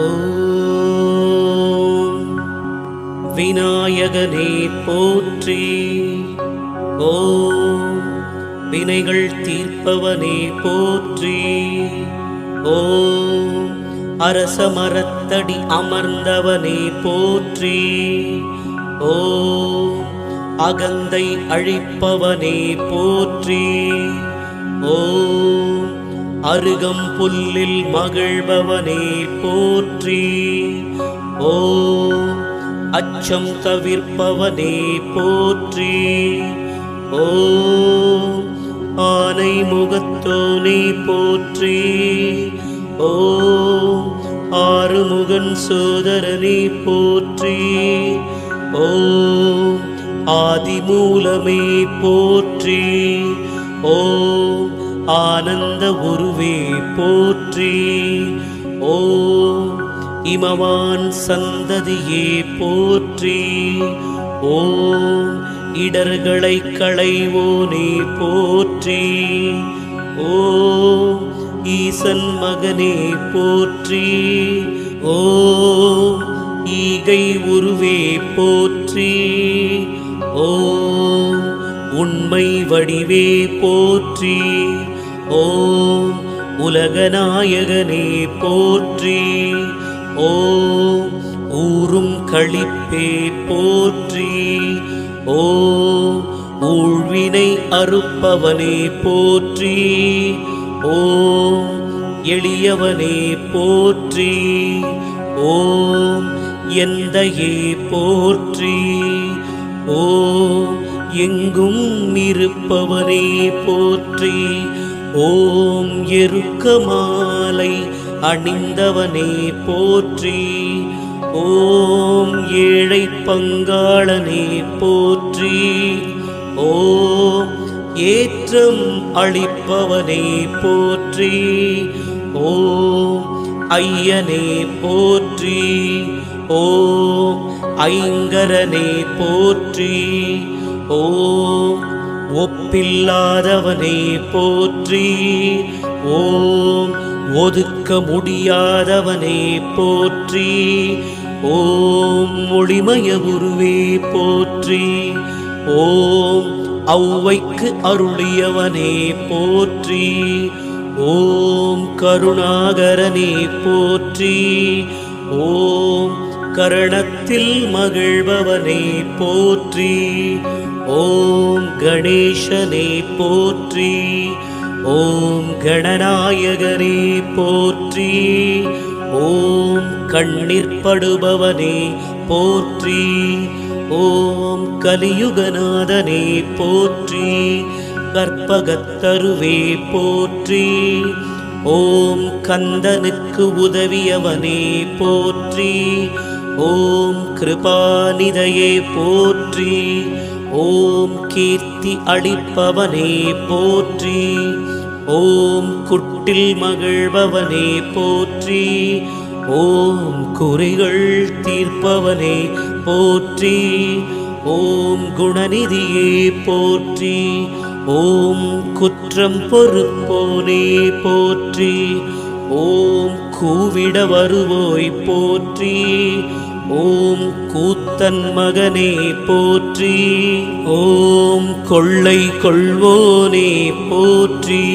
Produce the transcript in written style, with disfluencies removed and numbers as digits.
ஓம் விநாயகனே போற்றி. ஓம் வினைகள் தீர்ப்பவனே போற்றி. ஓம் அரசமரத்தடி அமர்ந்தவனே போற்றி. ஓம் அகந்தை அழிப்பவனே போற்றி. ஓம் அருகம் புல்லில் மகிழ்பவனே போற்றி. ஓம் அச்சம் தவிர்ப்பவனே போற்றி. ஓம் ஆனை முகத்தோனே போற்றி. ஓம் ஆறுமுகன் சோதரனே போற்றி. ஓம் ஆதிமூலமே போற்றி. ஓம் ஆனந்த உருவே போற்றி. ஓம் இமவான் சந்ததியே போற்றி. ஓம் இடர்களை களைவோனே போற்றி. ஓம் ஈசன் மகனே போற்றி. ஓம் ஈகை உருவே போற்றி. ஓம் உண்மை வடிவே போற்றி. ஓம் உலகநாயகனே போற்றி. ஓம் ஊரும் களிப்பே போற்றி. ஓம் ஊழ்வினை அறுப்பவனே போற்றி. ஓம் எளியவனே போற்றி. ஓம் எந்தையே போற்றி. ஓம் எங்கும் இருப்பவனே போற்றி. ஓம் எருக்கமாலை அணிந்தவனே போற்றி. ஓம் ஏழை பங்காளனே போற்றி. ஓம் ஏற்றம் அளிப்பவனே போற்றி. ஓம் ஐயனே போற்றி. ஓம் ஐங்கரனே போற்றி. ஓம் ஒப்பில்லாதவனே போற்றி. ஓம் ஒதுக்க முடியாதவனே போற்றி. ஓம் ஒளிமய உருவே போற்றி. ஓம் ஔவைக்கு அருளியவனே போற்றி. ஓம் கருணாகரனே போற்றி. ஓம் கரணத்தில் மகிழ்பவனே போற்றி. ஓம் கணேசனே போற்றி. ஓம் கணநாயகனே போற்றி. ஓம் கண்ணிற்படுபவனே போற்றி. ஓம் கலியுகநாதனே போற்றி. கற்பகத்தருவே போற்றி. ஓம் கந்தனுக்கு உதவியவனே போற்றி. ஓம் கிருபாநிதையே போற்றி. ஓம் கீர்த்தி அளிப்பவனே போற்றி. ஓம் குட்டில் மகிழ்பவனே போற்றி. ஓம் குறைகள் தீர்ப்பவனே போற்றி. ஓம் குணநிதியே போற்றி. ஓம் குற்றம் பொறுப்போனே போற்றி. ஓம் கூவிட வருவோய் போற்றி. ஓம் கூத்தன் மகனே போற்றி. ஓம் கொள்ளை கொள்வோனே போற்றி.